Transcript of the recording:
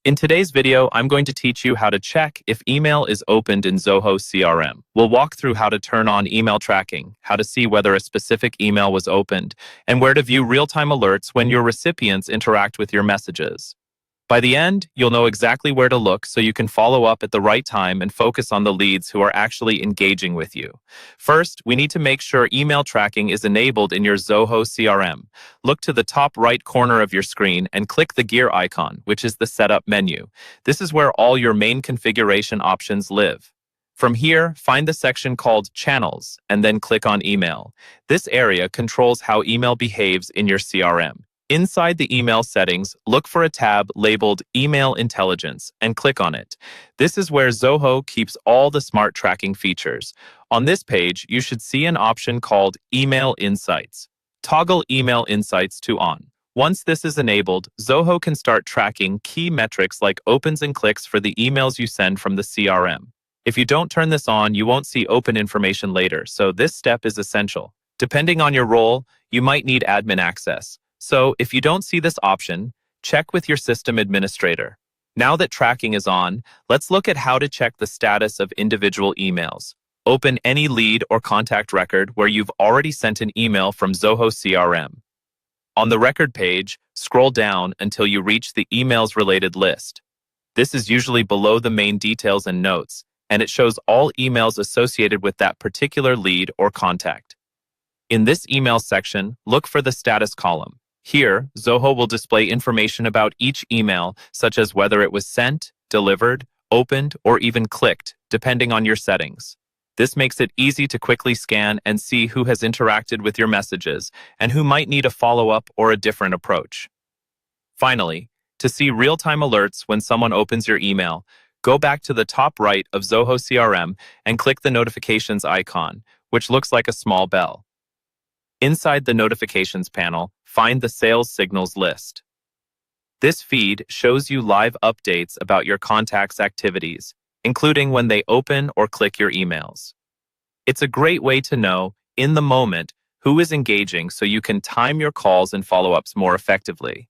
In today's video, I'm going to teach you how to check if email is opened in Zoho CRM. We'll walk through how to turn on email tracking, how to see whether a specific email was opened, and where to view real-time alerts when your recipients interact with your messages. By the end, you'll know exactly where to look so you can follow up at the right time and focus on the leads who are actually engaging with you. First, we need to make sure email tracking is enabled in your Zoho CRM. Look to the top right corner of your screen and click the gear icon, which is the setup menu. This is where all your main configuration options live. From here, find the section called Channels and then click on Email. This area controls how email behaves in your CRM. Inside the email settings, look for a tab labeled Email Intelligence and click on it. This is where Zoho keeps all the smart tracking features. On this page, you should see an option called Email Insights. Toggle Email Insights to on. Once this is enabled, Zoho can start tracking key metrics like opens and clicks for the emails you send from the CRM. If you don't turn this on, you won't see open information later, so this step is essential. Depending on your role, you might need admin access. So, if you don't see this option, check with your system administrator. Now that tracking is on, let's look at how to check the status of individual emails. Open any lead or contact record where you've already sent an email from Zoho CRM. On the record page, scroll down until you reach the emails related list. This is usually below the main details and notes, and it shows all emails associated with that particular lead or contact. In this email section, look for the status column. Here, Zoho will display information about each email, such as whether it was sent, delivered, opened, or even clicked, depending on your settings. This makes it easy to quickly scan and see who has interacted with your messages and who might need a follow-up or a different approach. Finally, to see real-time alerts when someone opens your email, go back to the top right of Zoho CRM and click the notifications icon, which looks like a small bell. Inside the notifications panel, find the sales signals list. This feed shows you live updates about your contacts' activities, including when they open or click your emails. It's a great way to know, in the moment, who is engaging so you can time your calls and follow-ups more effectively.